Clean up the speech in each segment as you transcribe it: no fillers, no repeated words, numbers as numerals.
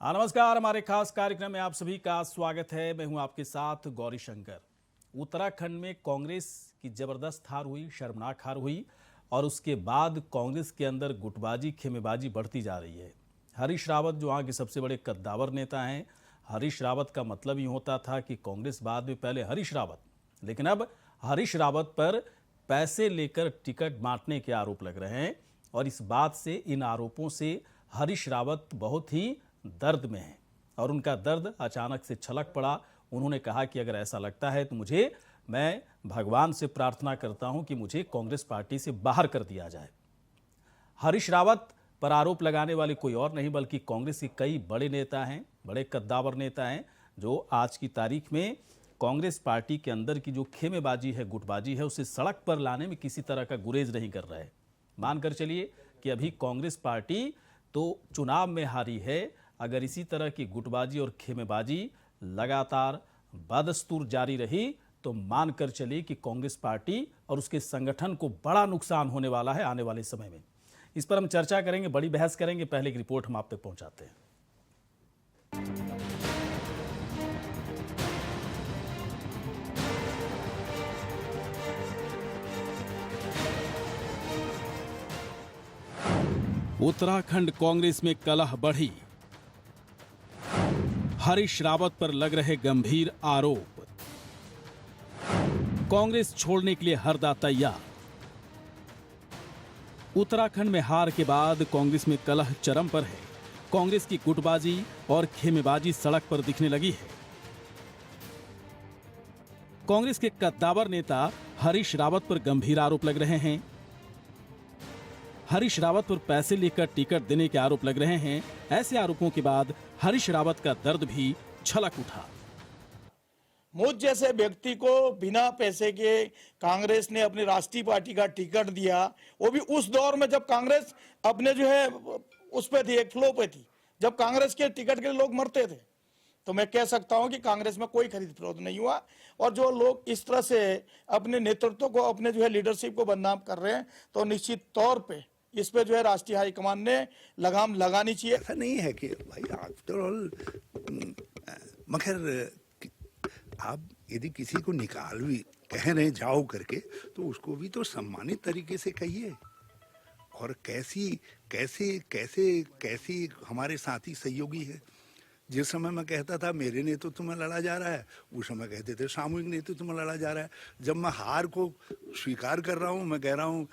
हाँ नमस्कार, हमारे खास कार्यक्रम में आप सभी का स्वागत है। मैं हूं आपके साथ गौरी शंकर। उत्तराखंड में कांग्रेस की जबरदस्त हार हुई, शर्मनाक हार हुई और उसके बाद कांग्रेस के अंदर गुटबाजी खेमेबाजी बढ़ती जा रही है। हरीश रावत जो वहाँ के सबसे बड़े कद्दावर नेता हैं, हरीश रावत का मतलब ही होता था कि कांग्रेस बाद में पहले हरीश रावत, लेकिन अब हरीश रावत पर पैसे लेकर टिकट बांटने के आरोप लग रहे हैं और इस बात से, इन आरोपों से हरीश रावत बहुत ही दर्द में हैं और उनका दर्द अचानक से छलक पड़ा। उन्होंने कहा कि अगर ऐसा लगता है तो मैं भगवान से प्रार्थना करता हूं कि मुझे कांग्रेस पार्टी से बाहर कर दिया जाए। हरीश रावत पर आरोप लगाने वाले कोई और नहीं बल्कि कांग्रेस के कई बड़े नेता हैं, बड़े कद्दावर नेता हैं, जो आज की तारीख में कांग्रेस पार्टी के अंदर की जो खेमेबाजी है, गुटबाजी है, उसे सड़क पर लाने में किसी तरह का गुरेज नहीं कर रहे। मानकर चलिए कि अभी कांग्रेस पार्टी तो चुनाव में हारी है। अगर इसी तरह की गुटबाजी और खेमेबाजी लगातार बदस्तूर जारी रही तो मानकर चलिए कि कांग्रेस पार्टी और उसके संगठन को बड़ा नुकसान होने वाला है आने वाले समय में। इस पर हम चर्चा करेंगे, बड़ी बहस करेंगे। पहले एक रिपोर्ट हम आप तक पहुंचाते हैं। उत्तराखंड कांग्रेस में कलह बढ़ी, हरीश रावत पर लग रहे गंभीर आरोप, कांग्रेस छोड़ने के लिए हरदा तैयार। उत्तराखंड में हार के बाद कांग्रेस में कलह चरम पर है। कांग्रेस की गुटबाजी और खेमेबाजी सड़क पर दिखने लगी है। कांग्रेस के कद्दावर नेता हरीश रावत पर गंभीर आरोप लग रहे हैं। हरीश रावत पर पैसे लेकर टिकट देने के आरोप लग रहे हैं। ऐसे आरोपों के बाद हरीश रावत का दर्द भी छलक उठा। मुझ जैसे व्यक्ति को बिना पैसे के कांग्रेस ने अपनी राष्ट्रीय पार्टी का टिकट दिया, वो भी उस दौर में जब कांग्रेस अपने उस पे थी, एक फ्लो पे थी, जब कांग्रेस के टिकट के लिए लोग मरते थे। तो मैं कह सकता हूं कि कांग्रेस में कोई खरीद फरोख्त नहीं हुआ। और जो लोग इस तरह से अपने नेतृत्व को, अपने लीडरशिप को बदनाम कर रहे हैं, तो निश्चित तौर पे इस पे राष्ट्रीय हाईकमान ने लगाम लगानी चाहिए। ऐसा नहीं है कि भाई आफ्टर ऑल, मगर आप यदि किसी को निकाल भी कह रहे जाओ करके, तो उसको भी तो सम्मानित तरीके से कहिए। और कैसी कैसे कैसे कैसी हमारे साथी सहयोगी है। जिस समय मैं कहता था मेरे नेतृत्व में लड़ा जा रहा है, उस समय कहते थे सामूहिक नेतृत्व में लड़ा जा रहा है। जब मैं हार को स्वीकार कर रहा हूँ, मैं कह रहा हूँ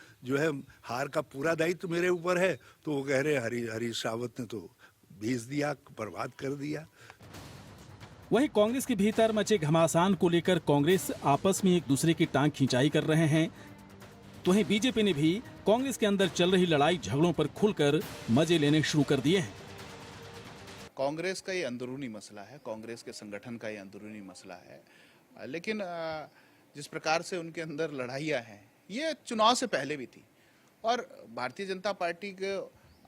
हार का पूरा दायित्व मेरे ऊपर है, तो वो कह रहे हरीश रावत ने तो भेज दिया, बर्बाद कर दिया। वहीं कांग्रेस के भीतर मचे घमासान को लेकर कांग्रेस आपस में एक दूसरे की टांग खिंचाई कर रहे हैं, तो वहीं बीजेपी ने भी कांग्रेस के अंदर चल रही लड़ाई झगड़ों पर खुलकर मजे लेने शुरू कर दिए हैं। कांग्रेस का ये अंदरूनी मसला है, कांग्रेस के संगठन का ये अंदरूनी मसला है। लेकिन जिस प्रकार से उनके अंदर लड़ाइयाँ हैं, ये चुनाव से पहले भी थी और भारतीय जनता पार्टी के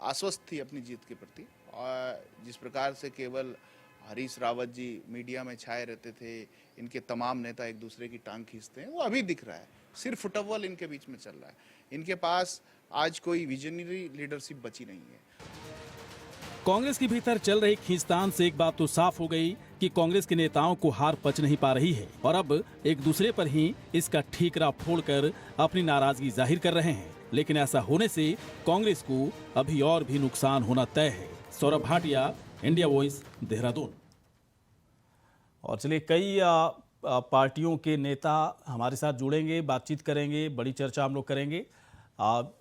आश्वस्त थी अपनी जीत के प्रति। और जिस प्रकार से केवल हरीश रावत जी मीडिया में छाए रहते थे, इनके तमाम नेता एक दूसरे की टांग खींचते हैं, वो अभी दिख रहा है। सिर्फ फुटबॉल इनके बीच में चल रहा है। इनके पास आज कोई विजनरी लीडरशिप बची नहीं है। कांग्रेस के भीतर चल रही खींचतान से एक बात तो साफ हो गई कि कांग्रेस के नेताओं को हार पच नहीं पा रही है और अब एक दूसरे पर ही इसका ठीकरा फोड़कर अपनी नाराजगी जाहिर कर रहे हैं। लेकिन ऐसा होने से कांग्रेस को अभी और भी नुकसान होना तय है। Saurabh Bhatia, India voice, Dehradun. और चलिए, कई पार्टियों के नेता हमारे साथ जुड़ेंगे, बातचीत करेंगे, बड़ी चर्चा हम लोग करेंगे।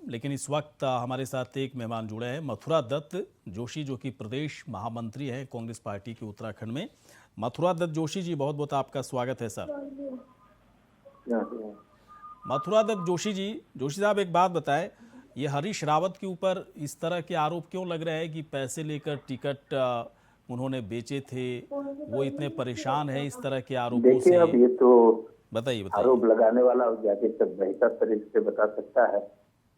लेकिन इस वक्त हमारे साथ एक मेहमान जुड़े हैं, मथुरा दत्त जोशी, जो कि प्रदेश महामंत्री हैं कांग्रेस पार्टी के उत्तराखंड में। मथुरा दत्त जोशी जी, बहुत बहुत आपका स्वागत है सर। मथुरा दत्त जोशी जी, जोशी साहब एक बात बताएं, ये हरीश रावत के ऊपर इस तरह के आरोप क्यों लग रहे हैं कि पैसे लेकर टिकट उन्होंने बेचे थे, वो इतने परेशान है इस तरह के आरोपों से? अब ये तो बताइए। आरोप लगाने वाला जाके सब बेहतर तरीके से बता सकता है,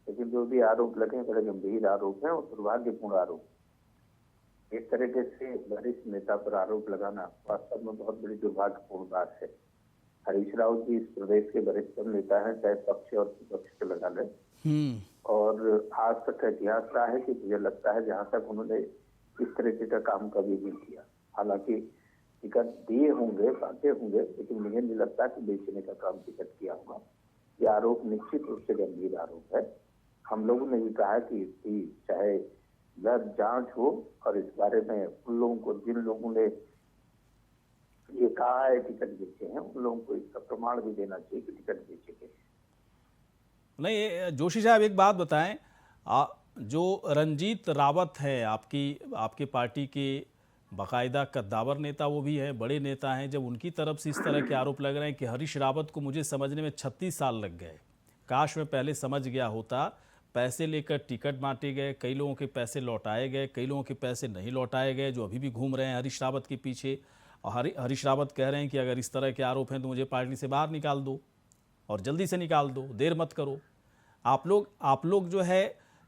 लेकिन जो भी आरोप लगे बड़े गंभीर आरोप है और दुर्भाग्यपूर्ण आरोप। इस तरीके से वरिष्ठ नेता पर आरोप लगाना वास्तव में बहुत बड़ी दुर्भाग्यपूर्ण बात है। हरीश रावत जी इस प्रदेश के वरिष्ठ नेता हैं, चाहे पक्ष और विपक्ष के लगा लें। और आज तक का इतिहास रहा है कि मुझे लगता है जहाँ तक उन्होंने इस तरीके का काम कभी नहीं किया। हालांकि टिकट दिए होंगे, बांटे होंगे, लेकिन मुझे नहीं लगता कि बेचने का काम टिकट किया होगा। ये आरोप निश्चित रूप से गंभीर आरोप है। हम लोगों ने भी कहा कि इसकी चाहे जांच हो और इस बारे में उन लोगों को, जिन लोगों ने ये कहा है टिकट बेचे हैं, उन लोगों को इसका प्रमाण भी देना चाहिए कि टिकट बेचे गए। नहीं, जोशी साहब एक बात बताएं, जो रंजीत रावत है आपकी पार्टी के बाकायदा कद्दावर नेता, वो भी है, बड़े नेता हैं, जब उनकी तरफ से इस तरह के आरोप लग रहे हैं कि हरीश रावत को मुझे समझने में 36 साल लग गए, काश मैं पहले समझ गया होता, पैसे लेकर टिकट बांटे गए, कई लोगों के पैसे लौटाए गए, कई लोगों के पैसे नहीं लौटाए गए, जो अभी भी घूम रहे हैं हरीश रावत के पीछे। और हरीश रावत कह रहे हैं कि अगर इस तरह के आरोप हैं तो मुझे पार्टी से बाहर निकाल दो, और जल्दी से निकाल दो, देर मत करो। आप लोग जो है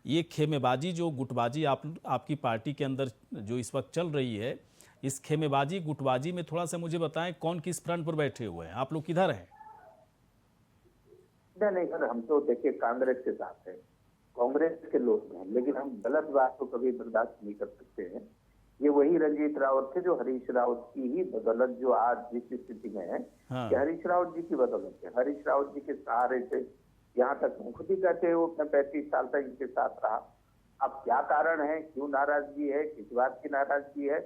ये खेमेबाजी, जो गुटबाजी आपकी पार्टी के अंदर जो इस वक्त चल रही है, इस खेमेबाजी गुटबाजी में थोड़ा सा मुझे बताएं, कौन किस फ्रंट पर बैठे हुए हैं, आप लोग किधर हैं? नहीं सर, हम तो देखिए कांग्रेस के साथ हैं, कांग्रेस के लोग हैं, लेकिन हम गलत बात को कभी बर्दाश्त नहीं कर सकते हैं। ये वही रंजीत रावत थे जो हरीश रावत की ही बदौलत जो आज जिस स्थिति में है, हाँ। ये हरीश रावत जी की बदौलत है। हरीश रावत जी के सहारे से यहाँ तक खुद ही कहते हैं वो अपने 35 साल तक इनके साथ रहा। अब क्या कारण है, क्यों नाराजगी है, किस बात की नाराजगी है,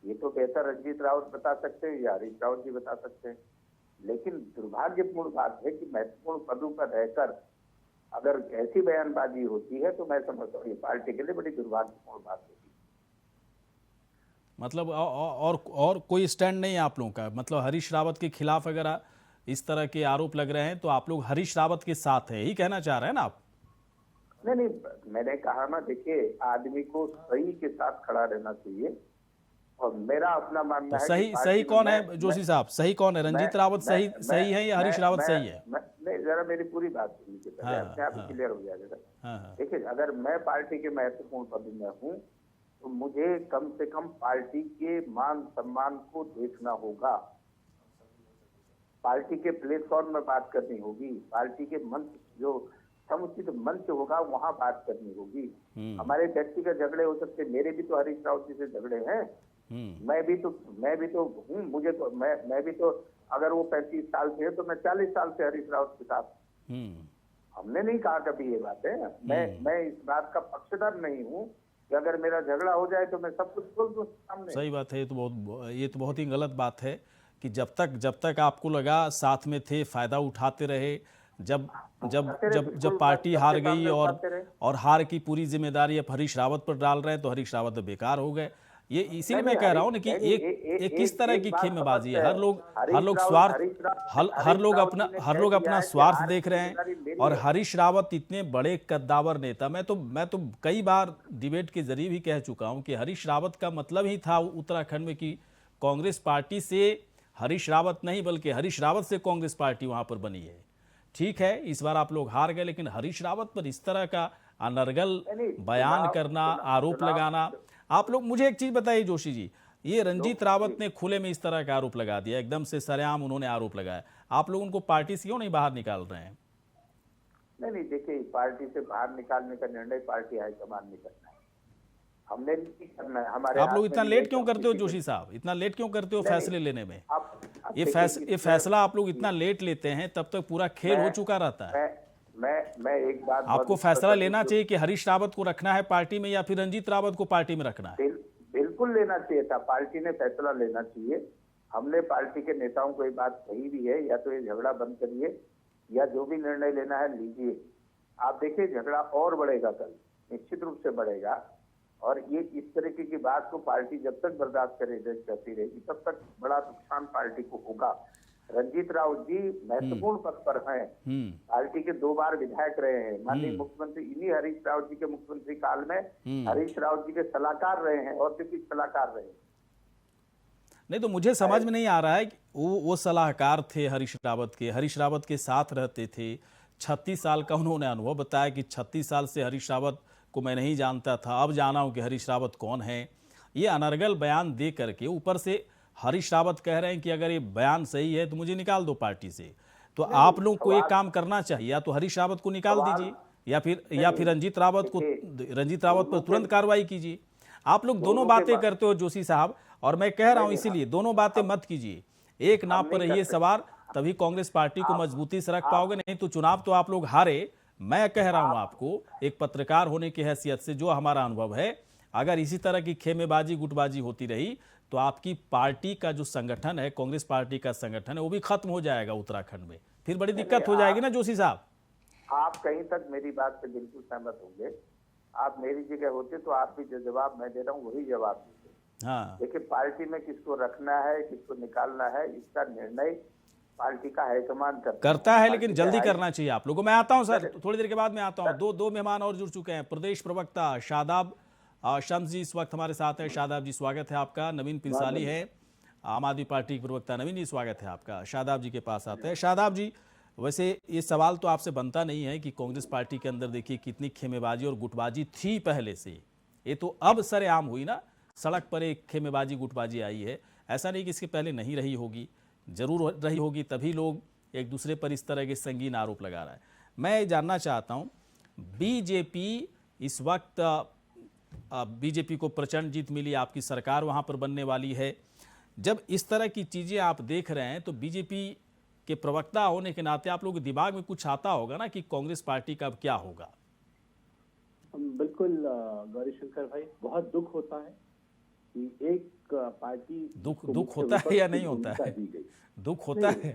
ये तो बेहतर रंजीत रावत बता सकते हैं या हरीश रावत जी बता सकते हैं। लेकिन दुर्भाग्यपूर्ण बात है कि महत्वपूर्ण पदों पर रहकर अगर ऐसी बयानबाजी होती है तो मैं समझता हूँ ये पार्टी के लिए बड़ी दुर्भाग्यपूर्ण बात होगी। मतलब और कोई स्टैंड नहीं है आप लोगों का? मतलब हरीश रावत के खिलाफ अगर इस तरह के आरोप लग रहे हैं तो आप लोग हरीश रावत के साथ है, यही कहना चाह रहे हैं ना आप? नहीं, मैंने कहा ना, देखिए आदमी को सही के साथ खड़ा रहना चाहिए, और मेरा अपना मानना तो है कि सही कौन है जोशी साहब? सही कौन है? रंजीत रावत सही है या हरीश रावत सही है? नहीं, जरा मेरी पूरी बात सुनिए पहले, अपने आप क्लियर हो जाएगा। देखिए, अगर मैं पार्टी के महत्वपूर्ण पद में हूँ तो मुझे कम से कम पार्टी के मान सम्मान को देखना होगा, पार्टी के प्लेटफॉर्म में बात करनी होगी, पार्टी के मंच जो समुचित मंच होगा वहां बात करनी होगी। हमारे व्यक्तिगत झगड़े हो सकते, मेरे भी तो हरीश रावत जी से झगड़े हैं, मैं भी तो हूँ, मुझे तो मैं भी तो, अगर वो 35 साल से है तो मैं 40 साल से हरीश रावत के साथ। हमने नहीं कहा कभी ये बात है, मैं इस बात का पक्षधर नहीं हूँ कि अगर मेरा झगड़ा हो जाए तो मैं सब कुछ बोल दूं सामने। सही बात है, ये तो बहुत ही गलत बात है कि जब तक आपको लगा साथ में थे, फायदा उठाते रहे, जब पार्टी हार गई और हार की पूरी जिम्मेदारी अब हरीश रावत पर डाल रहे हैं तो हरीश रावत बेकार हो गए। ये इसीलिए मैं कह रहा हूँ ना कि एक किस तरह की खेमेबाजी है। हर लोग अपना स्वार्थ देख रहे हैं, और हरीश रावत इतने बड़े कद्दावर नेता, मैं तो कई बार डिबेट के जरिए भी कह चुका हूँ कि हरीश रावत का मतलब ही था उत्तराखंड में कि कांग्रेस पार्टी से हरीश रावत नहीं बल्कि हरीश रावत से कांग्रेस पार्टी वहां पर बनी है। ठीक है, इस बार आप लोग हार गए, लेकिन हरीश रावत पर इस तरह का अनर्गल बयान करना, आरोप लगाना, आप लोग मुझे एक चीज बताइए जोशी जी, ये रंजीत रावत ने खुले में इस तरह का आरोप लगा दिया, एकदम से सरेआम उन्होंने आरोप लगाया, आप लोग उनको पार्टी से क्यों नहीं बाहर निकाल रहे हैं? नहीं, देखिए पार्टी से बाहर निकालने का निर्णय पार्टी हाईकमान ने करना है, हमने नहीं करना है। हमारे आप लोग इतना लेट क्यों करते हो जोशी साहब, इतना लेट क्यों करते हो फैसले लेने में? ये फैसला आप लोग इतना लेट लेते हैं, तब तक पूरा खेल हो चुका रहता है। मैं एक बात, आपको फैसला लेना चाहिए कि हरीश रावत को रखना है पार्टी में या फिर रंजीत रावत को पार्टी में रखना है। बिल्कुल लेना चाहिए था, पार्टी ने फैसला लेना चाहिए। हमने पार्टी के नेताओं को ये बात कही भी है, या तो ये झगड़ा बंद करिए या जो भी निर्णय लेना है लीजिए। आप देखिए झगड़ा और बढ़ेगा, कल निश्चित रूप से बढ़ेगा, और ये इस तरीके की बात को पार्टी जब तक बर्दाश्त करती रहेगी तब तक बड़ा नुकसान पार्टी को होगा। रंजीत रावत जी महत्वपूर्ण पद पर हैं, पार्टी के 2 बार विधायक रहे हैं, माननीय मुख्यमंत्री इन्हीं हरीश रावत जी के मुख्यमंत्री काल में हरीश रावत जी के सलाहकार रहे हैं और किसी सलाहकार रहे हैं। नहीं, तो मुझे समझ में नहीं आ रहा है कि वो सलाहकार थे हरीश रावत के साथ रहते थे, 36 साल का उन्होंने अनुभव बताया कि 36 साल से हरीश रावत को मैं नहीं जानता था, अब जाना हूं कि हरीश रावत कौन है। ये अनर्गल बयान दे करके ऊपर से हरीश रावत कह रहे हैं कि अगर ये बयान सही है तो मुझे निकाल दो पार्टी से। तो आप लोग को एक काम करना चाहिए, या तो हरीश रावत को निकाल दीजिए या फिर रंजीत रावत पर तुरंत कार्रवाई कीजिए। आप लोग दोनों बातें करते हो जोशी साहब, और मैं कह रहा हूं इसीलिए दोनों बातें मत कीजिए, एक नाप पर रहिए सवार, तभी कांग्रेस पार्टी को मजबूती से रख पाओगे। नहीं तो चुनाव तो आप लोग हारे। मैं कह रहा हूं आपको एक पत्रकार होने की हैसियत से जो हमारा अनुभव है, अगर इसी तरह की खेमेबाजी गुटबाजी होती रही तो आपकी पार्टी का जो संगठन है, कांग्रेस पार्टी का संगठन है, वो भी खत्म हो जाएगा उत्तराखंड में। फिर बड़ी दिक्कत हो जाएगी ना जोशी साहब। आप कहीं तक मेरी बात से बिल्कुल सहमत होंगे। आप मेरी जगह होते तो आप भी जो जवाब मैं दे रहा हूँ वही जवाब देते। हाँ, देखिए, पार्टी में किसको रखना है किसको निकालना है इसका निर्णय पार्टी का हाईकमान करता है, लेकिन पार्टी का जल्दी हाई- करना चाहिए आप लोगों को। मैं आता हूं सर, थोड़ी देर के बाद मैं आता हूं। दो मेहमान और जुड़ चुके हैं। प्रदेश प्रवक्ता शादाब शम्स जी इस वक्त हमारे साथ हैं। शादाब जी स्वागत है आपका। नवीन पिंसाली है आम आदमी पार्टी के प्रवक्ता। नवीन जी स्वागत है आपका। शादाब जी के पास आते हैं। शादाब जी, वैसे ये सवाल तो आपसे बनता नहीं है कि कांग्रेस पार्टी के अंदर देखिए कितनी खेमेबाजी और गुटबाजी थी पहले से, ये तो अब सरेआम हुई ना। सड़क पर एक खेमेबाजी गुटबाजी आई है, ऐसा नहीं कि इसके पहले नहीं रही होगी, जरूर रही होगी, तभी लोग एक दूसरे पर इस तरह के संगीन आरोप लगा रहा है। मैं जानना चाहता हूँ, बीजेपी इस वक्त बीजेपी को प्रचंड जीत मिली, आपकी सरकार वहाँ पर बनने वाली है। जब इस तरह की चीज़ें आप देख रहे हैं तो बीजेपी के प्रवक्ता होने के नाते आप लोगों के दिमाग में कुछ आता होगा ना कि कांग्रेस पार्टी का अब क्या होगा। बिल्कुल गौरीशंकर भाई, बहुत दुख होता है कि एक पार्टी दुख होता है या नहीं होता है? दी गई। दुख होता है।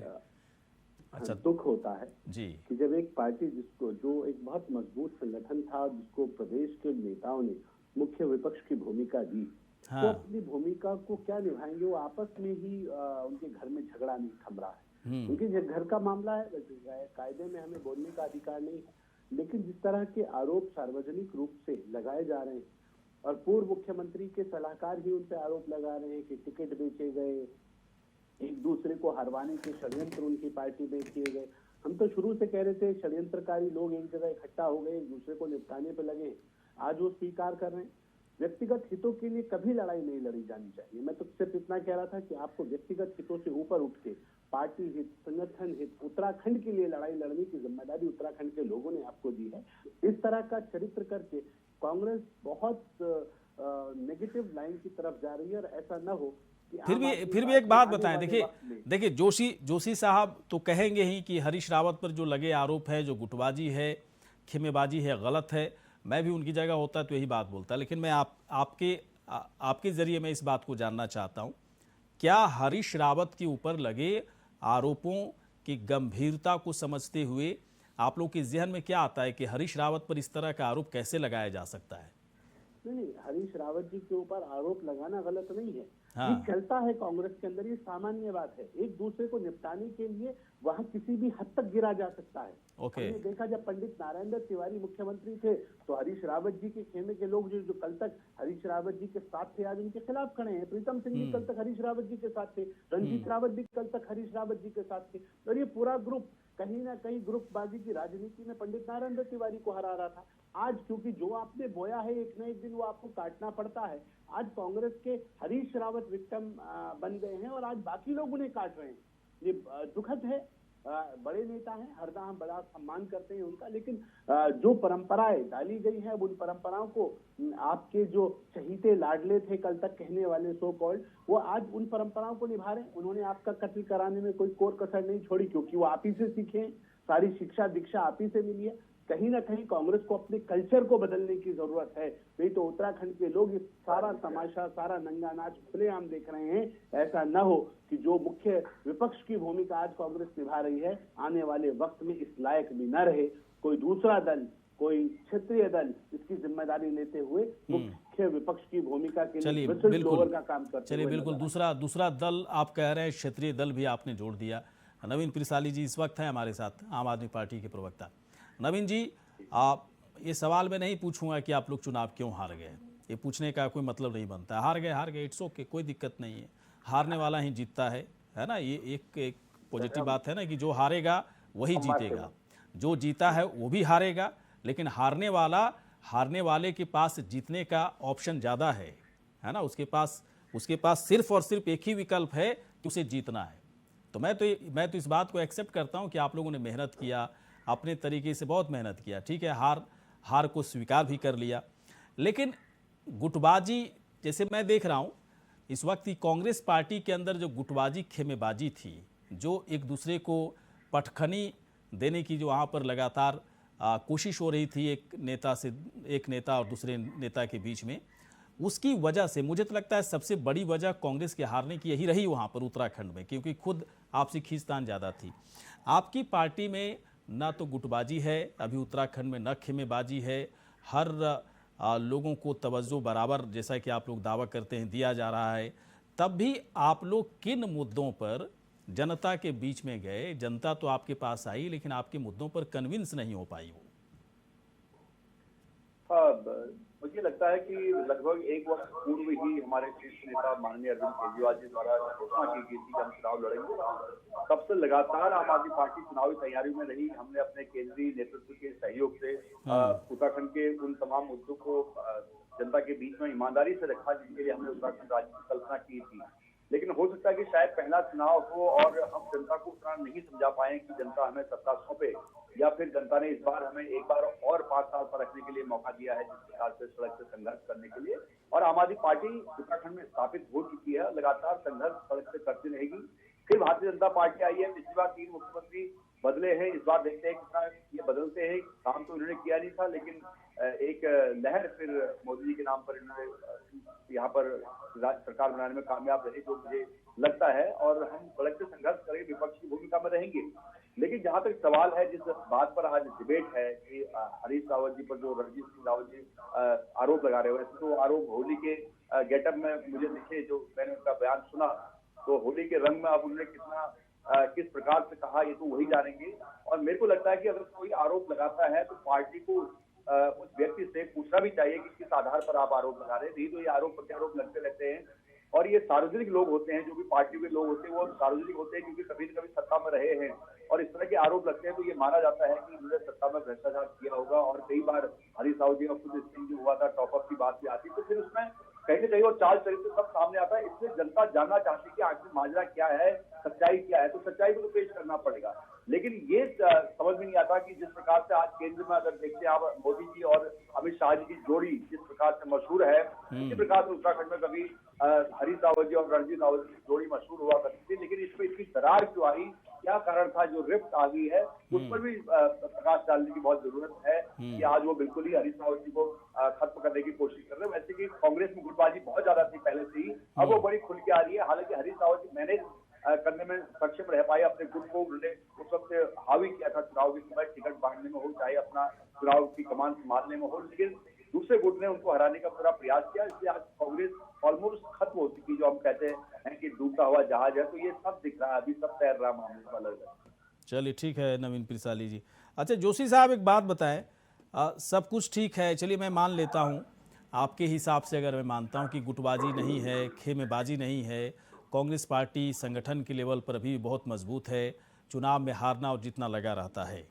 अच्छा, दुख होता है जी कि जब एक पार्टी जिसको जो एक बहुत मजबूत संगठन था, जिसको प्रदेश के नेताओं ने मुख्य विपक्ष की भूमिका दी, हाँ। तो अपनी भूमिका को क्या निभाएंगे, वो आपस में ही उनके घर में झगड़ा नहीं थम रहा है। क्योंकि जो घर का मामला है, कायदे में हमें बोलने का अधिकार नहीं है, लेकिन जिस तरह के आरोप सार्वजनिक रूप से लगाए जा रहे हैं और पूर्व मुख्यमंत्री के सलाहकार ही उन पे आरोप लगा रहे हैं कि टिकट बेचे गए, एक दूसरे को हरवाने के षड्यंत्र उनकी पार्टी में किए गए। हम तो शुरू से कह रहे थे षड्यंत्रकारी लोग एक जगह इकट्ठा हो गए, एक दूसरे को निपटाने पे लगे। आज वो स्वीकार कर रहे हैं। व्यक्तिगत हितों के लिए कभी लड़ाई नहीं लड़ी जानी चाहिए। मैं तो सिर्फ इतना कह रहा था कि आपको व्यक्तिगत हितों से ऊपर उठ के पार्टी हित, संगठन हित, उत्तराखंड के लिए लड़ाई लड़ने की जिम्मेदारी उत्तराखंड के लोगों ने आपको दी है। इस तरह का चरित्र करके कांग्रेस बहुत नेगेटिव लाइन की तरफ जा रही है, और ऐसा न हो कि फिर भी एक बात बताएं। देखिए जोशी साहब तो कहेंगे ही कि हरीश रावत पर जो लगे आरोप है, जो गुटबाजी है, खेमेबाजी है, गलत है। मैं भी उनकी जगह होता तो यही बात बोलता। लेकिन मैं आपके जरिए मैं इस बात को जानना चाहता हूं, क्या हरीश रावत के ऊपर लगे आरोपों की गंभीरता को समझते हुए आप लोग के जहन में क्या आता है कि हरीश रावत पर इस तरह का आरोप कैसे लगाया जा सकता है? नहीं, हरीश रावत जी के ऊपर आरोप लगाना गलत नहीं है। हाँ। ये चलता है कांग्रेस के अंदर, ये सामान्य बात है। एक दूसरे को निपटाने के लिए वहां किसी भी हद तक गिरा जा सकता है। ओके। हमने देखा जब पंडित नारायण दत्त तिवारी मुख्यमंत्री थे तो हरीश रावत जी के खेमे के लोग जो कल तक हरीश रावत जी के साथ थे, आज उनके खिलाफ खड़े हैं। प्रीतम सिंह जी कल तक हरीश रावत जी के साथ थे, रंजीत रावत भी कल तक हरीश रावत जी के साथ थे, और ये पूरा ग्रुप कहीं ना कहीं ग्रुपबाजी की राजनीति में पंडित नारायण दत्त तिवारी को हरा रहा था। आज क्योंकि जो आपने बोया है एक न एक दिन वो आपको काटना पड़ता है। आज कांग्रेस के हरीश रावत विक्टिम बन गए हैं और आज बाकी लोग उन्हें काट रहे हैं। ये दुखद है। बड़े नेता हैं, हरदा हम बड़ा सम्मान करते हैं उनका, लेकिन जो परंपराएं डाली गई हैं, उन परंपराओं को आपके जो चहीते लाडले थे कल तक कहने वाले सो कॉल्ड, वो आज उन परंपराओं को निभा रहे हैं। उन्होंने आपका कत्ल कराने में कोई कोर कसर नहीं छोड़ी, क्योंकि वो आप ही से सीखे हैं, सारी शिक्षा दीक्षा आप ही से मिली है। कहीं ना कहीं कांग्रेस को अपने कल्चर को बदलने की जरूरत है। नहीं तो उत्तराखंड के लोग इस सारा तमाशा, सारा नंगा नाच खुलेआम देख रहे हैं। ऐसा न हो कि जो मुख्य विपक्ष की भूमिका आज कांग्रेस निभा रही है, आने वाले वक्त में इस लायक भी न रहे। कोई दूसरा दल, कोई क्षेत्रीय दल इसकी जिम्मेदारी लेते हुए मुख्य विपक्ष की भूमिका के लिए विसल ब्लोअर का काम करते। चलिए बिल्कुल, दूसरा दल आप कह रहे हैं, क्षेत्रीय दल भी आपने जोड़ दिया। नवीन पिंसाली जी इस वक्त हैं हमारे साथ, आम आदमी पार्टी के प्रवक्ता। नवीन जी, आप ये सवाल मैं नहीं पूछूंगा कि आप लोग चुनाव क्यों हार गए, ये पूछने का कोई मतलब नहीं बनता। हार गए, इट्स ओके, कोई दिक्कत नहीं है। हारने वाला ही जीतता है ना। ये एक पॉजिटिव बात है ना कि जो हारेगा वही जीतेगा, जो जीता है वो भी हारेगा। लेकिन हारने वाले के पास जीतने का ऑप्शन ज़्यादा है ना। उसके पास सिर्फ और सिर्फ एक ही विकल्प है कि उसे जीतना है। तो मैं तो इस बात को एक्सेप्ट करता हूँ कि आप लोगों ने मेहनत किया, अपने तरीके से बहुत मेहनत किया, ठीक है, हार को स्वीकार भी कर लिया। लेकिन गुटबाजी जैसे मैं देख रहा हूं इस वक्त की कांग्रेस पार्टी के अंदर जो गुटबाजी खेमेबाजी थी, जो एक दूसरे को पटखनी देने की जो वहाँ पर लगातार कोशिश हो रही थी एक नेता और दूसरे नेता के बीच में, उसकी वजह से मुझे तो लगता है सबसे बड़ी वजह कांग्रेस के हारने की यही रही वहाँ पर उत्तराखंड में, क्योंकि खुद आपसी खींचतान ज़्यादा थी। आपकी पार्टी में ना तो गुटबाजी है अभी उत्तराखंड में, न खेमेबाजी है, हर लोगों को तवज्जो बराबर जैसा कि आप लोग दावा करते हैं दिया जा रहा है, तब भी आप लोग किन मुद्दों पर जनता के बीच में गए? जनता तो आपके पास आई लेकिन आपके मुद्दों पर कन्विंस नहीं हो पाई वो। हाँ, मुझे लगता है कि लगभग एक वर्ष पूर्व ही हमारे शीर्ष नेता माननीय अरविंद केजरीवाल जी द्वारा घोषणा की गई थी कि हम चुनाव लड़ेंगे। तब से लगातार आम आदमी पार्टी चुनावी तैयारी में रही। हमने अपने केंद्रीय नेतृत्व के सहयोग से उत्तराखंड के उन तमाम मुद्दों को जनता के बीच में ईमानदारी से रखा जिनके लिए हमने उत्तराखंड राज्य की कल्पना की थी। लेकिन हो सकता है कि शायद पहला चुनाव हो और हम जनता को उतना नहीं समझा पाए कि जनता हमें सत्ता सौंपे, या फिर जनता ने इस बार हमें एक बार और 5 साल पर रखने के लिए मौका दिया है जिस प्रकार से सड़क से संघर्ष करने के लिए। और आम आदमी पार्टी उत्तराखंड में स्थापित हो चुकी है, लगातार संघर्ष सड़क से करती रहेगी। फिर भारतीय जनता पार्टी आई है, पिछली बार 3 मुख्यमंत्री बदले हैं, इस बार देखते हैं कितना ये बदलते हैं। काम तो इन्होंने किया नहीं था, लेकिन एक लहर फिर मोदी जी के नाम पर इन्होंने यहाँ पर राज्य सरकार बनाने में कामयाब रहे, जो मुझे लगता है। और हम सड़क से संघर्ष करेंगे, विपक्ष की भूमिका में रहेंगे। लेकिन जहां तक सवाल है, जिस बात पर आज डिबेट है कि हरीश रावत जी पर जो रणजीत सिंह रावत जी आरोप लगा रहे हैं, वैसे तो आरोप होली के गेटअप में मुझे दिखे, जो मैंने उनका बयान सुना, तो होली के रंग में अब उन्होंने किस प्रकार से कहा ये तो वही जानेंगे। और मेरे को लगता है कि अगर कोई आरोप लगाता है तो पार्टी को उस व्यक्ति से पूछना भी चाहिए कि किस आधार पर आप आरोप लगा रहे हैं। नहीं तो ये आरोप प्रत्यारोप लगते रहते हैं। और ये सार्वजनिक लोग होते हैं, जो भी पार्टी के लोग होते हैं वो सार्वजनिक होते हैं क्योंकि कभी न कभी सत्ता में रहे हैं। और इस तरह के आरोप लगते हैं तो ये माना जाता है कि उन्होंने सत्ता में भ्रष्टाचार किया होगा। और कई बार हरीश रावत जी का खुद स्कीम जो हुआ था, टॉपअप की बात भी आती, तो फिर उसमें कहीं न कहीं और चाल चरित्र सब सामने आता है। इसलिए जनता जानना चाहती है कि आखिर माजरा क्या है, सच्चाई क्या है। तो सच्चाई को तो पेश करना पड़ेगा। लेकिन ये समझ में नहीं आता कि जिस प्रकार से आज केंद्र में अगर देखते हैं आप, मोदी जी और अमित शाह जी की जोड़ी जिस प्रकार से मशहूर है, उसी प्रकार से उत्तराखंड में कभी हरीश रावत जी और रणजीत रावत जी की जोड़ी मशहूर हुआ करती थी। लेकिन इसमें इतनी दरार क्यों आई, क्या कारण था, जो रिफ्ट आ गई है, उस पर भी प्रकाश डालने की बहुत जरूरत है कि आज वो बिल्कुल ही हरीश रावत जी को खत्म करने की कोशिश कर रहे हैं। वैसे कि कांग्रेस में गुटबाजी बहुत ज्यादा थी पहले से ही, अब वो बड़ी खुल के आ रही है। हालांकि हरीश रावत जी मैनेज करने में सक्षम रह पाए अपने गुट को। उन्होंने उस वक्त हावी किया था चुनाव के समय, टिकट बांटने में हो, चाहे अपना चुनाव की कमान संभालने में हो, लेकिन दूसरे गुट ने उनको हराने का पूरा प्रयास किया। इसलिए आज कांग्रेस ऑलमोस्ट खत्म हो चुकी, जो हम कहते हैं कि डूबता हुआ जहाज है। तो ये सब दिख रहा है, अभी सब तैर रहा मामले वाला। चलिए ठीक है नवीन पिरसाली जी। अच्छा जोशी साहब, एक बात बताएं, सब कुछ ठीक है, चलिए मैं मान लेता हूँ, आपके हिसाब से अगर मैं मानता हूँ कि गुटबाजी नहीं है, खेमेबाजी नहीं है, कांग्रेस पार्टी संगठन के लेवल पर भी बहुत मजबूत है, चुनाव में हारना और जीतना लगा रहता है,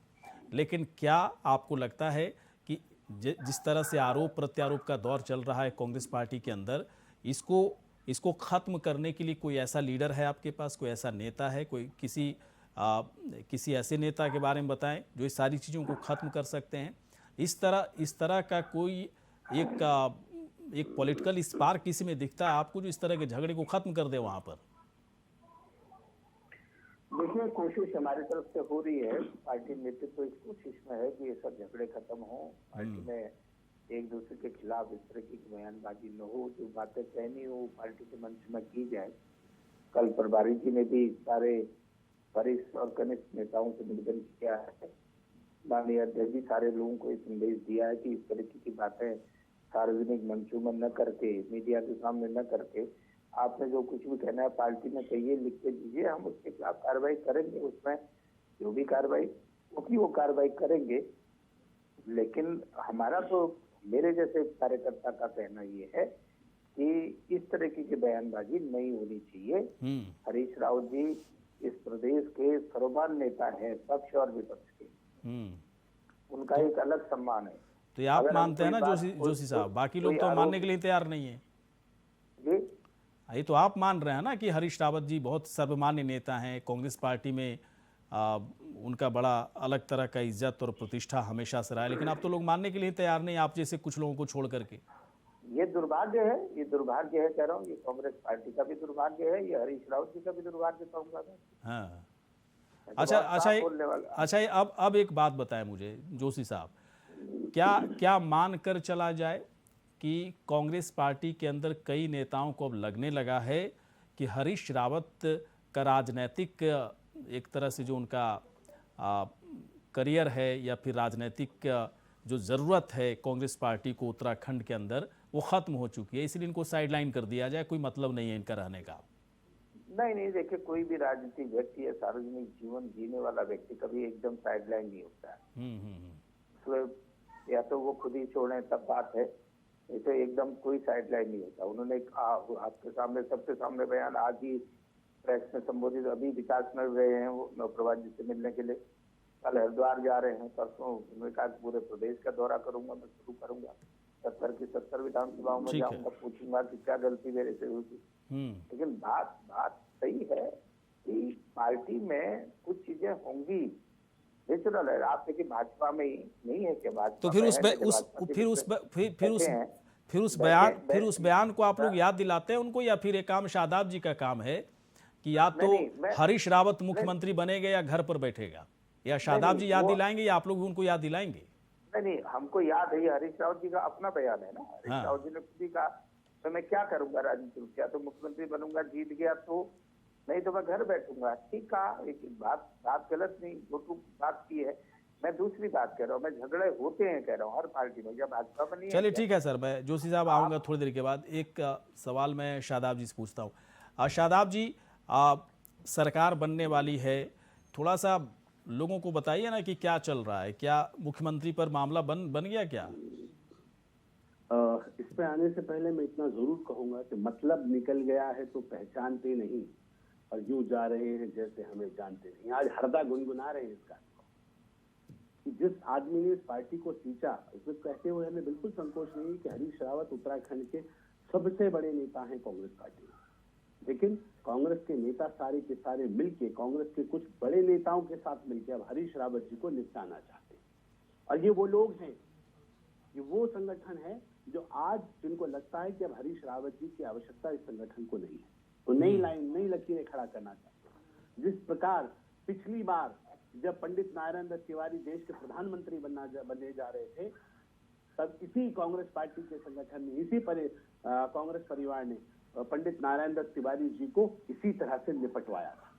लेकिन क्या आपको लगता है कि जिस तरह से आरोप प्रत्यारोप का दौर चल रहा है कांग्रेस पार्टी के अंदर, इसको खत्म करने के लिए कोई ऐसा लीडर है आपके पास, कोई ऐसा नेता है, कोई किसी ऐसे नेता के बारे में बताएं जो इस सारी चीज़ों को खत्म कर सकते हैं? इस तरह का कोई एक पॉलिटिकल स्पार्क किसी में दिखता है आपको जो इस तरह के झगड़े को खत्म कर दे वहां पर? देखिए, कोशिश हमारी तरफ से हो रही है। पार्टी नेतृत्व इस कोशिश में है कि ये सब झगड़े खत्म हो, पार्टी में एक दूसरे के खिलाफ इस तरह की बयानबाजी न हो, जो बातें कहनी हो पार्टी के मंच में की जाए। कल प्रभारी जी ने भी सारे वरिष्ठ और कनिष्ठ नेताओं से निवेदन किया है, माननीय अध्यक्ष जी सारे लोगों को ये संदेश दिया है कि इस तरीके की बातें सार्वजनिक मंचों में न करके, मीडिया के सामने न करके, आपने जो कुछ भी कहना है पार्टी में कहिए, लिख के दीजिए, हम उसके खिलाफ कार्रवाई करेंगे। उसमें जो भी कार्रवाई होगी वो कार्रवाई करेंगे। लेकिन हमारा तो, मेरे जैसे कार्यकर्ता का कहना ये है कि इस तरीके की बयानबाजी नहीं होनी चाहिए। हरीश रावत जी इस प्रदेश के सर्वमान्य नेता है, पक्ष और विपक्ष के, उनका एक अलग सम्मान है। तो ये आप मानते हैं ना जोशी साहब, बाकी लोग तो मानने के लिए तैयार नहीं है जी। ये तो आप मान रहे हैं ना कि हरीश रावत जी बहुत सर्वमान्य नेता हैं, कांग्रेस पार्टी में उनका बड़ा अलग तरह का इज्जत और प्रतिष्ठा हमेशा से रहा है, लेकिन आप तो लोग मानने के लिए तैयार नहीं, आप जैसे कुछ लोगों को छोड़ करके। ये दुर्भाग्य है, ये दुर्भाग्य है कह रहा हूँ। ये कांग्रेस पार्टी का भी दुर्भाग्य है, ये हरीश रावत जी का भी दुर्भाग्य कहूंगा मैं। हाँ। मैं तो अच्छा बहुत अच्छा साफ बोलने वाला। अच्छा, अब एक बात बताएं मुझे जोशी साहब, क्या क्या मान कर चला जाए कि कांग्रेस पार्टी के अंदर कई नेताओं को अब लगने लगा है कि हरीश रावत का राजनीतिक एक तरह से जो उनका करियर है या फिर राजनीतिक जो ज़रूरत है कांग्रेस पार्टी को उत्तराखंड के अंदर, वो ख़त्म हो चुकी है, इसलिए इनको साइडलाइन कर दिया जाए, कोई मतलब नहीं है इनका रहने का? नहीं, देखिए, कोई भी राजनीतिक व्यक्ति या सार्वजनिक जीवन जीने वाला व्यक्ति कभी एकदम साइडलाइन नहीं होता है। तो या तो वो खुद ही छोड़े तब बात है, नहीं तो एकदम कोई साइडलाइन नहीं होता। उन्होंने आपके सामने, सबके सामने बयान आज ही प्रेस में संबोधित, अभी विकास में गए हैं वो नौप्रवाद जी से मिलने के लिए, कल हरिद्वार जा रहे हैं, परसों उन्होंने कहा पूरे प्रदेश का दौरा करूंगा, मैं शुरू करूंगा, 70 की 70 विधानसभाओं में जाऊंगा, पूछूंगा कि क्या गलती मेरे से हुई थी। लेकिन बात सही है कि पार्टी में कुछ चीजें होंगी, नेचुरल है। आप देखिए भाजपा में ही नहीं है कि भाजपा तो फिर उस बयान को आप लोग याद दिलाते हैं उनको, या फिर एक काम शादाब जी का काम है कि या तो हरीश रावत मुख्यमंत्री बनेगा या घर पर बैठेगा, या शादाब जी याद दिलाएंगे या आप लोग भी उनको याद दिलाएंगे? नहीं, हमको याद है, हरीश रावत जी का अपना बयान है ना। हरीश रावत जी ने खुद ही कहा तो मैं क्या करूंगा राजनीति में, क्या तो मुख्यमंत्री बनूंगा, जीत गया तो, नहीं तो मैं घर बैठूंगा। ठीक कहा, एक बात गलत नहीं, छोटू बात की है। मैं दूसरी बात कह रहा हूँ, मैं झगड़े होते हैं कह रहा हूँ हर पार्टी में, जब भाजपा में नहीं। चलिए ठीक है सर, मैं जोशी साहब आऊँगा थोड़ी देर के बाद। एक सवाल मैं शादाब जी से पूछता हूँ। शादाब जी, सरकार बनने वाली है, थोड़ा सा लोगों को बताइए ना कि क्या चल रहा है, क्या मुख्यमंत्री पर मामला बन गया क्या? इस पे आने से पहले मैं इतना जरूर कहूंगा कि मतलब निकल गया है तो पहचानते नहीं, और यूं जा रहे हैं जैसे हमें जानते नहीं। आज हरदा गुनगुना रहे हैं इसका कि जिस आदमी ने इस पार्टी को सींचा, उसको कहते हुए हमें बिल्कुल संकोच नहीं कि हरीश रावत उत्तराखंड के सबसे बड़े नेता हैं कांग्रेस पार्टी में। लेकिन कांग्रेस के नेता सारे के सारे मिलके, कांग्रेस के कुछ बड़े नेताओं के साथ मिलकर अब हरीश रावत जी को निपटाना चाहते हैं। और ये वो लोग हैं, ये वो संगठन है जो आज जिनको लगता है कि अब हरीश रावत जी की आवश्यकता इस संगठन को नहीं है, तो नई लकीरें खड़ा करना चाहते हैं। जिस प्रकार पिछली बार जब पंडित नारायण दत्त तिवारी देश के प्रधानमंत्री बनने जा रहे थे, तब इसी कांग्रेस पार्टी के संगठन में, इसी कांग्रेस परिवार ने पंडित नारायण दत्त तिवारी जी को इसी तरह से निपटवाया था।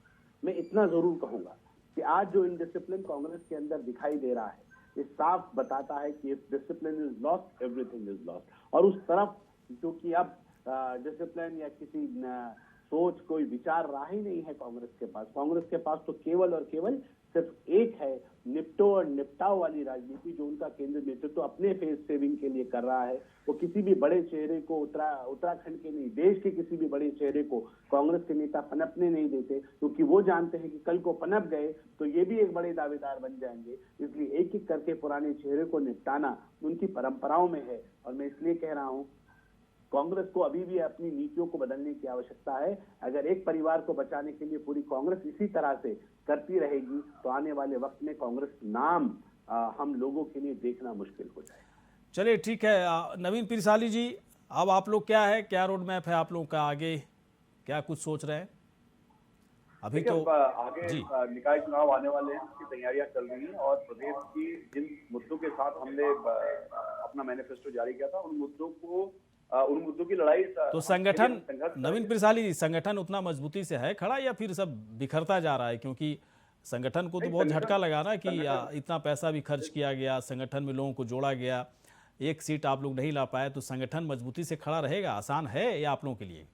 मैं इतना जरूर कहूंगा कि आज जो इनडिसिप्लिन कांग्रेस के अंदर दिखाई दे रहा है, ये साफ बताता है कि if discipline is lost, everything is lost. और उस तरफ क्योंकि अब डिसिप्लिन या किसी सोच, कोई विचार रहा ही नहीं है कांग्रेस के पास। कांग्रेस के पास तो केवल और केवल सिर्फ एक है, निपटो और निपटाओ वाली राजनीति, जो उनका केंद्र नेतृत्व अपने फेस सेविंग के लिए कर रहा है। वो किसी भी बड़े चेहरे को, उत्तराखंड के नहीं, देश के किसी भी बड़े चेहरे को कांग्रेस के नेता पनपने नहीं देते, क्योंकि वो जानते हैं कि कल को पनप गए तो ये भी एक बड़े दावेदार बन जाएंगे। इसलिए एक एक करके पुराने चेहरे को निपटाना उनकी परंपराओं में है। और मैं इसलिए कह रहा हूँ, कांग्रेस को अभी भी अपनी नीतियों को बदलने की आवश्यकता है। अगर एक परिवार को बचाने के लिए पूरी कांग्रेस इसी तरह से करती रहेगी तो आने वाले वक्त में कांग्रेस नाम हम लोगों के लिए देखना मुश्किल हो जाएगा। चलिए ठीक है। नवीन पिरसाली जी, अब आप लोग क्या रोड मैप है आप लोगों का, आगे क्या कुछ सोच रहे हैं? अभी तो आगे निकाय चुनाव आने वाले हैं, उसकी तैयारियां चल रही हैं, और प्रदेश की जिन मुद्दों के साथ हमने अपना मैनिफेस्टो जारी किया था, उन मुद्दों की लड़ाई। तो संगठन, नवीन पिरसाली जी, संगठन उतना मजबूती से है खड़ा या फिर सब बिखरता जा रहा है? क्योंकि संगठन को तो बहुत झटका लगा ना कि इतना पैसा भी खर्च किया गया, संगठन में लोगों को जोड़ा गया, एक सीट आप लोग नहीं ला पाए, तो संगठन मजबूती से खड़ा रहेगा? आसान है या आप लोगों के लिए?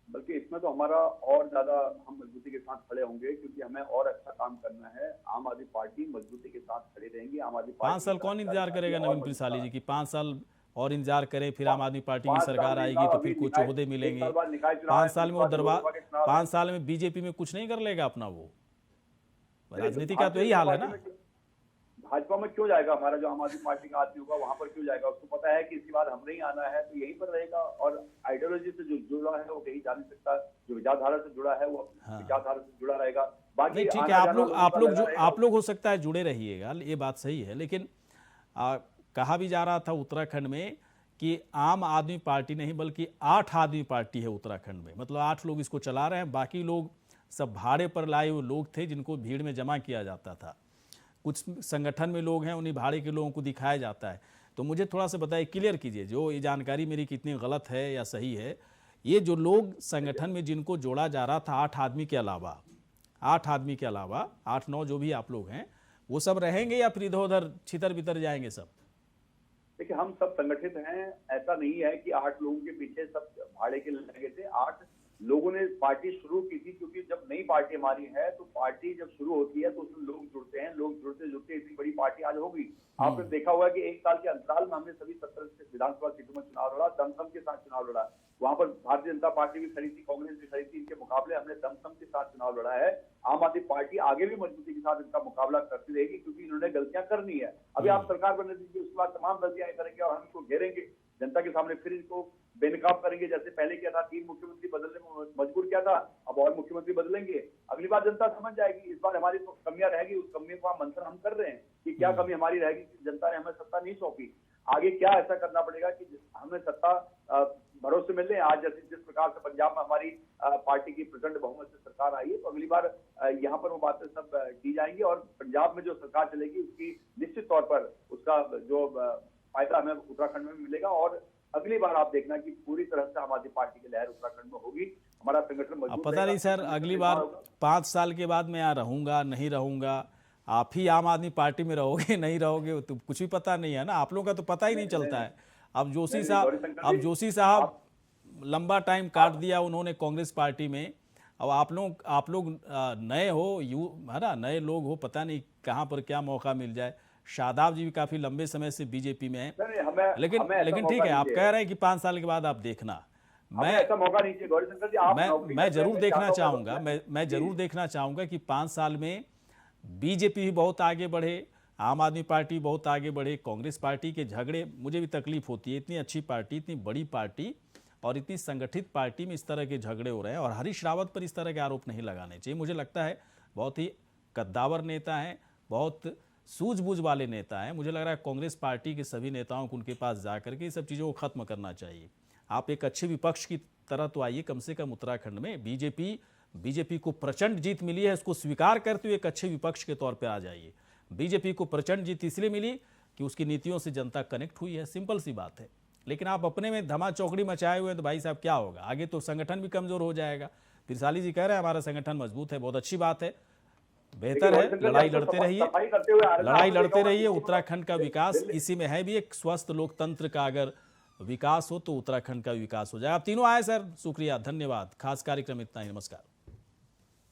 बल्कि इसमें तो हमारा और ज्यादा हम मजबूती के साथ खड़े होंगे, क्योंकि हमें और अच्छा काम करना है। आम आदमी पार्टी मजबूती के साथ खड़ी रहेंगी। आम आदमी पार्टी 5 साल कौन इंतजार करेगा नवीन पिरसाली जी की? 5 साल और इंतजार करें, फिर आम आदमी पार्टी की सरकार आएगी तो फिर कुछ ओहदे मिलेंगे। 5 साल में वो 5 साल में बीजेपी में कुछ नहीं कर लेगा अपना? वो राजनीति का तो यही हाल है ना। भाजपा में क्यों जाएगा? हमारा जो आम आदमी पार्टी का आदमी होगा वहां पर क्यों जाएगा? उसको पता है कि इसके बाद हमने ही आना है, तो यहीं पर रहेगा। और आइडियोलॉजी से जो जुड़ा है वो कहीं जा नहीं सकता, जो विचारधारा से जुड़ा है वो विचारधारा से जुड़ा रहेगा। बाकी ठीक है, आप लोग हो सकता है जुड़े रहिएगा, ये बात सही है। लेकिन कहा भी जा रहा था उत्तराखंड में कि आम आदमी पार्टी नहीं बल्कि 8 आदमी पार्टी है उत्तराखंड में। मतलब 8 लोग इसको चला रहे हैं, बाकी लोग सब भाड़े पर लाए हुए लोग थे जिनको भीड़ में जमा किया जाता था। कुछ संगठन में लोग हैं, उन्हीं भाड़े के लोगों को दिखाया जाता है। तो मुझे थोड़ा सा बताइए, क्लियर कीजिए, जो ये जानकारी मेरी कितनी गलत है या सही है। ये जो लोग संगठन में जिनको जोड़ा जा रहा था 8 आदमी के अलावा, 8 आदमी के अलावा 8-9 जो भी आप लोग हैं, वो सब रहेंगे या फिर इधर उधर छितर बितर जाएंगे सब? देखिए, हम सब संगठित हैं। ऐसा नहीं है कि 8 लोगों के पीछे सब भाड़े के लगे थे। 8 लोगों ने पार्टी शुरू की थी, क्योंकि जब नई पार्टी हमारी है तो पार्टी जब शुरू होती है तो उसमें लोग जुड़ते हैं। लोग जुड़ते जुड़ते इतनी बड़ी पार्टी आज होगी। आपने देखा होगा कि 1 साल के अंतराल में हमने सभी 17 विधानसभा सीटों में चुनाव लड़ा, दमखम के साथ चुनाव लड़ा। वहां पर भारतीय जनता पार्टी भी खड़ी थी, कांग्रेस भी खड़ी थी। इनके मुकाबले हमने दमखम के साथ चुनाव लड़ा है। आम आदमी पार्टी आगे भी मजबूती के साथ इनका मुकाबला करती रहेगी, क्योंकि इन्होंने गलतियां करनी है। अभी आप सरकार बनने दीजिए, उसके बाद तमाम गलतियां करेंगे और हम इसको घेरेंगे जनता के सामने, फिर इसको बेनकाब करेंगे। जैसे पहले किया था, 3 मुख्यमंत्री बदलने में मजबूर किया था, अब और मुख्यमंत्री बदलेंगे। अगली बार जनता समझ जाएगी। इस बार हमारी तो कमियां रहेगी, उस कमियों को मंथन हम कर रहे हैं कि क्या कमी हमारी रहेगी कि जनता ने हमें सत्ता नहीं सौंपी। आगे क्या ऐसा करना पड़ेगा कि हमें सत्ता भरोसे मिले। आज जैसे जिस प्रकार से पंजाब में हमारी पार्टी की प्रचंड बहुमत से सरकार आई है, तो अगली बार यहाँ पर वो बातें सब की जाएंगी और पंजाब में जो सरकार चलेगी उसकी निश्चित तौर पर उसका जो फायदा हमें उत्तराखंड में मिलेगा। और अगली बार आप देखना कि पूरी तरह से आम आदमी पार्टी की लहर उत्तराखंड में होगी। हमारा संगठन मजबूत अब पता नहीं सर, अगली बार 5 साल के बाद मैं यहाँ रहूंगा नहीं रहूंगा, आप ही आम आदमी पार्टी में रहोगे नहीं रहोगे, तो कुछ भी पता नहीं है ना। आप लोगों का तो पता ही नहीं चलता है। अब जोशी साहब लंबा टाइम काट दिया उन्होंने कांग्रेस पार्टी में। अब आप लोग नए हो, है ना, नए लोग हो, पता नहीं कहाँ पर क्या मौका मिल जाए। शादाब जी भी काफी लंबे समय से बीजेपी में है, लेकिन ठीक है, आप कह रहे हैं कि 5 साल के बाद आप देखना। मैं जरूर देखना चाहूंगा, मैं जरूर देखना चाहूंगा कि 5 साल में बीजेपी भी बहुत आगे बढ़े, आम आदमी पार्टी बहुत आगे बढ़े। कांग्रेस पार्टी के झगड़े, मुझे भी तकलीफ होती है, इतनी अच्छी पार्टी, इतनी बड़ी पार्टी और इतनी संगठित पार्टी में इस तरह के झगड़े हो रहे हैं। और हरीश रावत पर इस तरह के आरोप नहीं लगाने चाहिए। मुझे लगता है बहुत ही कद्दावर नेता हैं, बहुत सूझबूझ वाले नेता हैं। मुझे लग रहा है कांग्रेस पार्टी के सभी नेताओं को उनके पास जा करके ये सब चीज़ों को खत्म करना चाहिए। आप एक अच्छे विपक्ष की तरह तो आइए, कम से कम उत्तराखंड में बीजेपी को प्रचंड जीत मिली है, इसको स्वीकार करते हुए एक अच्छे विपक्ष के तौर पर आ जाइए। बीजेपी को प्रचंड जीत इसलिए मिली कि उसकी नीतियों से जनता कनेक्ट हुई है, सिंपल सी बात है। लेकिन आप अपने में धमा चौकड़ी मचाए हुए हैं तो भाई साहब क्या होगा, आगे तो संगठन भी कमजोर हो जाएगा। त्रिशाली जी कह रहे हैं हमारा संगठन मजबूत है, बहुत अच्छी बात है, बेहतर है, लड़ाई लड़ते रहिए। उत्तराखंड का विकास इसी में है भी, एक स्वस्थ लोकतंत्र का अगर विकास हो तो उत्तराखंड का विकास हो जाए। आप तीनों आए सर, शुक्रिया, धन्यवाद। खास कार्यक्रम इतना ही, नमस्कार।